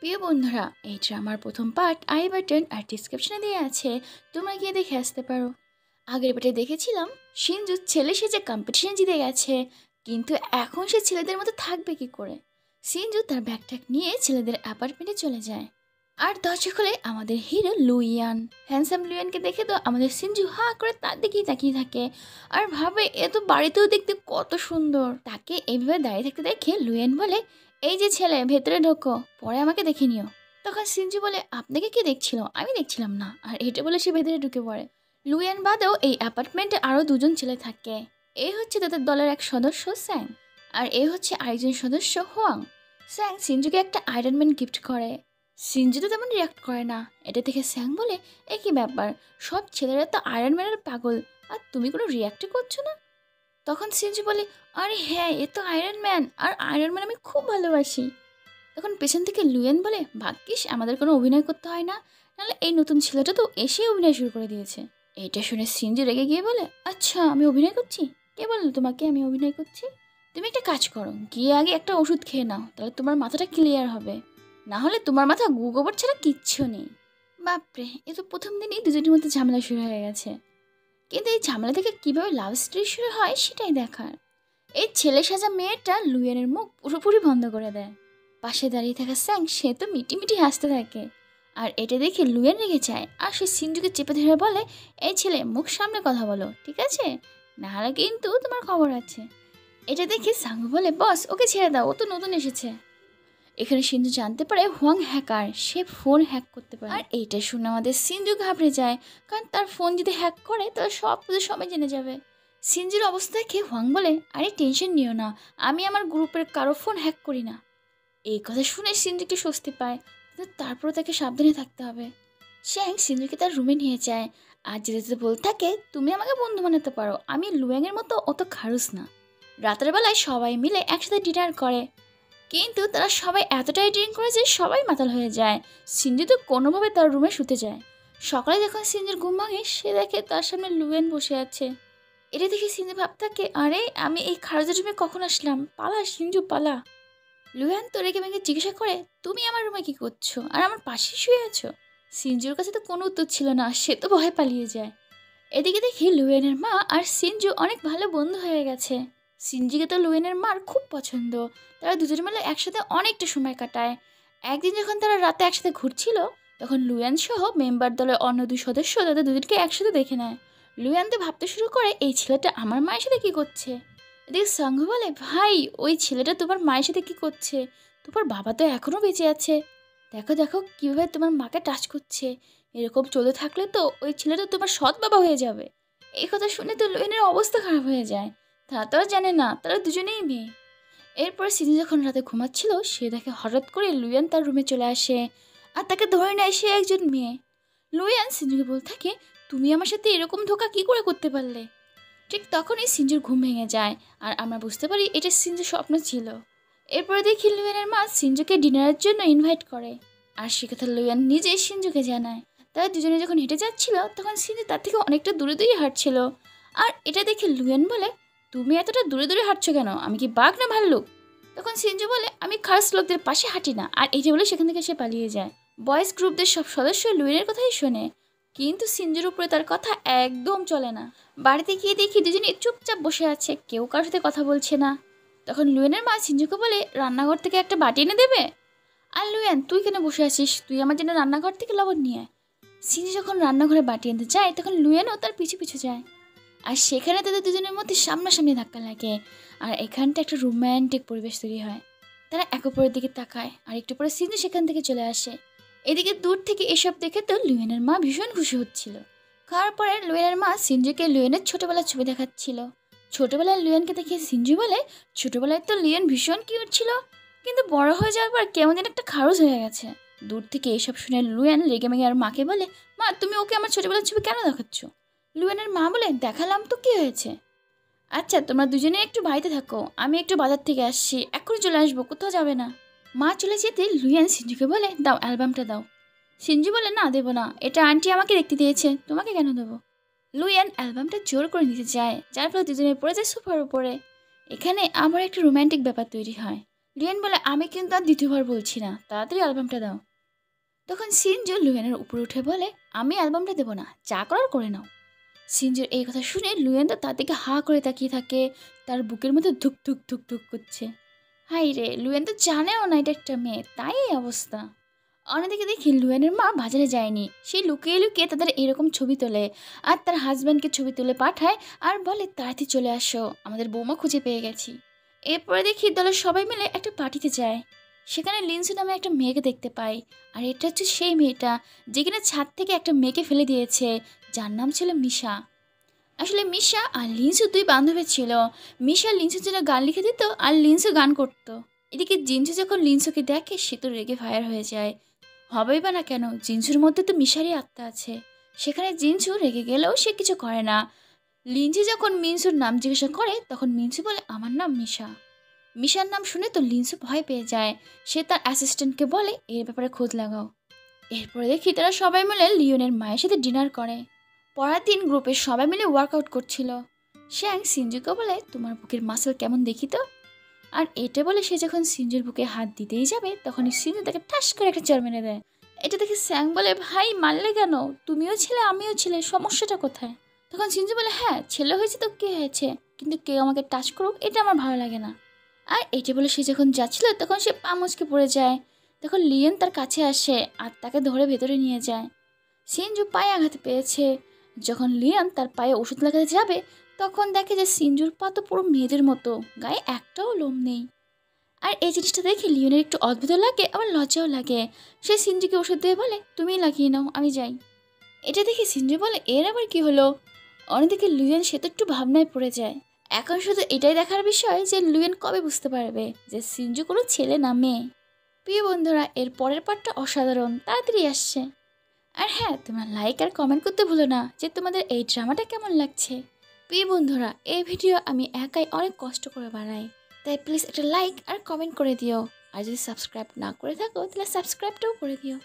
প্রিয় বন্ধুরা, এই ড্রামার প্রথম পার্ট আই বাটন আর ডিসক্রিপশনে দেওয়া আছে, তোমরা গিয়ে দেখে আসতে পারো। আগের পার্টে দেখেছিলাম সিনজু ছেলে সেজে কম্পিটিশন জিতে গেছে, কিন্তু এখন সে ছেলেদের মতো থাকবে কি করে। সিনজু তার ব্যাগট্যাগ নিয়ে ছেলেদের অ্যাপার্টমেন্টে চলে যায়। আর দরজা খুলে আমাদের হিরো লুইয়ান। হ্যান্ডসাম লুইয়ানকে দেখে তো আমাদের সিনজু হা করে তার দিকেই তাকিয়ে থাকে আর ভাবে এ তো বাড়িতেও দেখতে কত সুন্দর। তাকে এইভাবে দাঁড়িয়ে থাকতে দেখে লুইয়ান বলে, এই যে ছেলে, ভেতরে ঢোকো, পরে আমাকে দেখে নিও। তখন সিনজু বলে, আপনাকে কে দেখছিল? আমি দেখছিলাম না। আর এটা বলে সে ভেতরে ঢুকে পড়ে। লুইয়ান বাদেও এই অ্যাপার্টমেন্টে আরও দুজন ছেলে থাকে। এ হচ্ছে তাদের দলের এক সদস্য স্যাং, আর এ হচ্ছে আরেকজন সদস্য হোয়াং। স্যাং সিনজুকে একটা আয়রন ম্যান গিফট করে। সিনজু তো তেমন রিয়াক্ট করে না। এটা দেখে স্যাং বলে, এ কি ব্যাপার, সব ছেলেরা তো আয়রন ম্যানের পাগল, আর তুমি কোনো রিয়াক্টই করছো না। তখন সিনজু বলে, আরে হ্যাঁ, এ তো আয়রন ম্যান, আর আয়রন ম্যান আমি খুব ভালোবাসি। তখন পেছন থেকে লুয়েন বলে, ভাগ্যিস আমাদের কোনো অভিনয় করতে হয় না, নাহলে এই নতুন ছেলেটা তো এসে অভিনয় শুরু করে দিয়েছে। এটা শুনে সিনজু রেগে গিয়ে বলে, আচ্ছা আমি অভিনয় করছি? কে বললো তোমাকে আমি অভিনয় করছি? তুমি একটা কাজ করো, গিয়ে আগে একটা ওষুধ খেয়ে নাও, তাহলে তোমার মাথাটা ক্লিয়ার হবে, না হলে তোমার মাথা গু গোবর ছাড়া কিচ্ছু নেই। বাপরে, এ তো প্রথম দিনই দুজনের মধ্যে ঝামেলা শুরু হয়ে গেছে। কিন্তু এই ঝামেলা থেকে কীভাবে লাভ স্টোরি শুরু হয় সেটাই দেখার। এই ছেলে সাজা মেয়েটা লুয়েনের মুখ পুরোপুরি বন্ধ করে দেয়। পাশে দাঁড়িয়ে থাকা স্যাং সে তো মিটি হাসতে থাকে। আর এটা দেখে লুয়েন রেগে যায়, আর সে সিনজুকে চেপে ধরে বলে, এই ছেলে, মুখ সামনে কথা বলো, ঠিক আছে? নাহলে কিন্তু তোমার খবর আছে। এটা দেখে সাঙ্গু বলে, বস ওকে ছেড়ে দাও, ও তো নতুন এসেছে। এখানে সিনজু জানতে পারে হোয়াং হ্যাকার, সে ফোন হ্যাক করতে পারে। আর এইটা শুনে আমাদের সিনজু ঘাবড়ে যায়, কারণ তার ফোন যদি হ্যাক করে তাহলে সব কিছু সবাই জেনে যাবে। সিনজুর অবস্থা দেখে হোয়াং বলে, আরে টেনশন নিও না, আমি আমার গ্রুপের কারো ফোন হ্যাক করি না। এই কথা শুনে সিনজু একটু স্বস্তি পায়, কিন্তু তারপরও তাকে সাবধানে থাকতে হবে। শ্যাং সিনজুকে তার রুমে নিয়ে যায়, আর যেতে যেতে বলতে থাকে, তুমি আমাকে বন্ধু বানাতে পারো, আমি লুয়াংয়ের মতো অত খারুস না। রাতের বেলায় সবাই মিলে একসাথে ডিনার করে, কিন্তু তারা সবাই এতটাই ড্রিঙ্ক করে যে সবাই মাতাল হয়ে যায়। সিনজু তো কোনোভাবে তার রুমে শুতে যায়। সকালে যখন সিনজুর ঘুম ভাঙে, সে দেখে তার সামনে লুয়েন বসে আছে। এটা দেখে সিনজু ভাবতে থাকে, আরে আমি এই খারুজের রুমে কখন আসলাম? পালা সিনজু পালা। লুয়েন তো রেগে মেগে জিজ্ঞাসা করে, তুমি আমার রুমে কি করছো, আর আমার পাশে শুয়ে আছো? সিনজুর কাছে তো কোনো উত্তর ছিল না, সে তো ভয়ে পালিয়ে যায়। এদিকে দেখি লুয়েনের মা আর সিনজু অনেক ভালো বন্ধু হয়ে গেছে। সিনজিকে তো লুয়েনের মার খুব পছন্দ। তারা দুজনে মিলে একসাথে অনেকটা সময় কাটায়। একদিন যখন তারা রাতে একসাথে ঘুরছিল, তখন লুয়েন সহ মেম্বার দলের অন্য দুই সদস্য তাদের দুজনকে একসাথে দেখে নেয়। লুয়েন তো ভাবতে শুরু করে, এই ছেলেটা আমার মায়ের সাথে কী করছে। এদিকে সংঘ বলে, ভাই ওই ছেলেটা তোমার মায়ের সাথে কী করছে? তোমার বাবা তো এখনও বেঁচে আছে, দেখো দেখো কীভাবে তোমার মাকে টাচ করছে। এরকম চলতে থাকলে তো ওই ছেলেটা তোমার সৎ বাবা হয়ে যাবে। এই কথা শুনে তো লুয়েনের অবস্থা খারাপ হয়ে যায়। তারা তো আর জানে না তারা দুজনেই মেয়ে। এরপর সিনি যখন রাতে ঘুমাচ্ছিল, সে দেখে হঠাৎ করে লুয়ান তার রুমে চলে আসে, আর তাকে ধরে নেয় সে একজন মেয়ে। লুয়ান সিনজুকে বলতে থাকে, তুমি আমার সাথে এরকম ধোঁকা কী করে করতে পারলে? ঠিক তখনই সিনজুর ঘুম ভেঙে যায়, আর আমরা বুঝতে পারি এটা সিনজুর স্বপ্ন ছিল। এরপরে দেখি লুয়ানের মা সিনজুকে ডিনারের জন্য ইনভাইট করে, আর সে কথা লুয়ান নিজেই সিনজুকে জানায়। তারা দুজনে যখন হেঁটে যাচ্ছিল, তখন সিনজু তার থেকে অনেকটা দূরে দূরে হাঁটছিল। আর এটা দেখে লুয়ান বলে, তুমি এতটা দূরে দূরে হাঁটছো কেন? আমি কি বাঘ না ভাল্লুক? তখন সিনজু বলে, আমি খারাপ লোকদের পাশে হাঁটি না। আর এটা বলে সেখান থেকে সে পালিয়ে যায়। বয়েজ গ্রুপদের সব সদস্য লুয়েনের কথাই শোনে, কিন্তু সিনজুর উপরে তার কথা একদম চলে না। বাড়িতে গিয়ে দেখি দুজনে চুপচাপ বসে আছে, কেউ কারোর সাথে কথা বলছে না। তখন লুয়েনের মা সিনজুকে বলে, রান্নাঘর থেকে একটা বাটি এনে দেবে। আর লুয়েন, তুই কেন বসে আছিস? তুই আমার জন্য রান্নাঘর থেকে লবণ নিয়ে আয়। সিনজু যখন রান্নাঘরে বাটি আনতে যায়, তখন লুয়েনও তার পিছু পিছু যায়। আর সেখানে তাদের দুজনের মধ্যে সামনাসামনি ধাক্কা লাগে, আর এখানটা একটা রোম্যান্টিক পরিবেশ তৈরি হয়। তারা এক অপরের দিকে তাকায়, আর একটু পরে সিনজু সেখান থেকে চলে আসে। এদিকে দূর থেকে এসব দেখে তো লুয়েনের মা ভীষণ খুশি হচ্ছিল। খাওয়ার পরে লুয়েনের মা সিনজুকে লুয়েনের ছোটবেলার ছবি দেখাচ্ছিল। ছোটবেলায় লুয়েনকে দেখে সিনজু বলে, ছোটবেলায় তো লুয়েন ভীষণ কিউট ছিল, কিন্তু বড় হয়ে যাওয়ার পর কেমন যেন একটা খারুজ হয়ে গেছে। দূর থেকে এইসব শুনে লুয়েন রেগে মেগে আর মাকে বলে, মা তুমি ওকে আমার ছোটবেলার ছবি কেন দেখাচ্ছ? লুয়েনের মা বলে, দেখালাম তো কী হয়েছে। আচ্ছা তোমরা দুজনে একটু বাড়িতে থাকো, আমি একটু বাজার থেকে আসছি, এক্ষুনি চলে আসবো, কোথাও যাবে না। মা চলে যেতে লুয়েন সিনজুকে বলে, দাও অ্যালবামটা দাও। সিনজু বলে, না দেবো না, এটা আন্টি আমাকে দেখতে দিয়েছে, তোমাকে কেন দেবো? লুয়েন অ্যালবামটা জোর করে নিতে যায়, যার ফলে দুজনে পড়ে যায় সোফার উপরে। এখানে আবার একটা রোম্যান্টিক ব্যাপার তৈরি হয়। লুয়েন বলে আমি কিন্তু আর দ্বিতীয়বার বলছি না, তাড়াতাড়ি অ্যালবামটা দাও। তখন সিনজু লুয়েনের উপরে উঠে বলে আমি অ্যালবামটা দেবো না, যা করার করে নাও। সিনজুর এই কথা শুনে লুয়েন তো তার দিকে হা করে তাকিয়ে থাকে, তার বুকের মধ্যে ধুক ধুক ধুক ধুক করছে। হাই রে, লুয়েন তো জানেও না এটা একটা মেয়ে, তাই এই অবস্থা। অন্যদিকে দেখি লুয়েনের মা বাজারে যায়নি, সেই লুকিয়ে লুকিয়ে তাদের এরকম ছবি তোলে আর তার হাজব্যান্ডকে ছবি তুলে পাঠায় আর বলে তাড়াতাড়ি চলে আসো, আমাদের বৌমা খুঁজে পেয়ে গেছি। এরপরে দেখি দলের সবাই মিলে একটা পার্টিতে যায়। সেখানে লিনসু নামে একটা মেয়েকে দেখতে পাই, আর এটা হচ্ছে সেই মেয়েটা যে কিনা ছাদ থেকে একটা মেয়েকে ফেলে দিয়েছে, যার নাম ছিল মিশা। আসলে মিশা আর লিনসু দুই বান্ধবী ছিল। মিশা লিনসুর জন্য গান লিখে দিত আর লিনসু গান করতো। এদিকে জিনসু যখন লিনসুকে দেখে সে তো রেগে ফায়ার হয়ে যায়। হবেই বা না কেন, জিনসুর মধ্যে তো মিশারই আত্মা আছে। সেখানে জিনসু রেগে গেলেও সে কিছু করে না। লিনসু যখন মিনসুর নাম জিজ্ঞাসা করে তখন মিনসু বলে আমার নাম মিশা। মিশার নাম শুনে তো লিনসু ভয় পেয়ে যায়। সে তার অ্যাসিস্ট্যান্টকে বলে এর ব্যাপারে খোঁজ লাগাও। এরপরে দেখি তারা সবাই মিলে লিওনের মায়ের সাথে ডিনার করে। পরের দিন গ্রুপের সবাই মিলে ওয়ার্কআউট করছিল। শ্যাং সিনজুকে বলে তোমার বুকের মাসল কেমন দেখি তো। আর এটা বলে সে যখন সিনজুর বুকে হাত দিতেই যাবে তখনই সিনজু তাকে ঠাস করে একটা চড় মেরে দেয়। এটা দেখে স্যাং বলে ভাই মারলে কেন, তুমিও ছিলে আমিও ছিলে, সমস্যাটা কোথায়? তখন সিনজু বলে হ্যাঁ ছেলে হয়েছে তো কে হয়েছে, কিন্তু কেউ আমাকে টাচ করুক এটা আমার ভালো লাগে না। আর এটা বলে সে যখন যাচ্ছিল তখন সে পা মুচকে পড়ে যায়। তখন লিয়েন তার কাছে আসে আর তাকে ধরে ভেতরে নিয়ে যায়। সিনজু পায়ে আঘাত পেয়েছে। যখন লিয়ান তার পায়ে ওষুধ লাগাতে যাবে তখন দেখে যে সিনজুর পা তো পুরো মেয়েদের মতো, গায়ে একটাও লোম নেই। আর এই জিনিসটা দেখে লিওনের একটু অদ্ভুত লাগে আবার লজ্জাও লাগে। সে সিনজুকে ওষুধ দিয়ে বলে তুমিই লাগিয়ে নাও, আমি যাই। এটা দেখে সিনজু বলে এর আবার কি হলো। অন্যদিকে লুয়েন সে তো একটু ভাবনায় পড়ে যায়। এখন শুধু এটাই দেখার বিষয় যে লুয়েন কবে বুঝতে পারবে যে সিনজু কোনো ছেলে না মেয়ে। প্রিয় বন্ধুরা, এর পরের পার্টটা অসাধারণ, তাড়াতাড়ি আসছে। আর হ্যাঁ, তোমরা লাইক আর কমেন্ট করতে ভুলো না যে তোমাদের এই ড্রামাটা কেমন লাগছে। প্রিয় বন্ধুরা, এই ভিডিও আমি একাই অনেক কষ্ট করে বানাই, তাই প্লিজ একটা লাইক আর কমেন্ট করে দিও। আর যদি সাবস্ক্রাইব না করে থাকো তাহলে সাবস্ক্রাইবটাও করে দিও।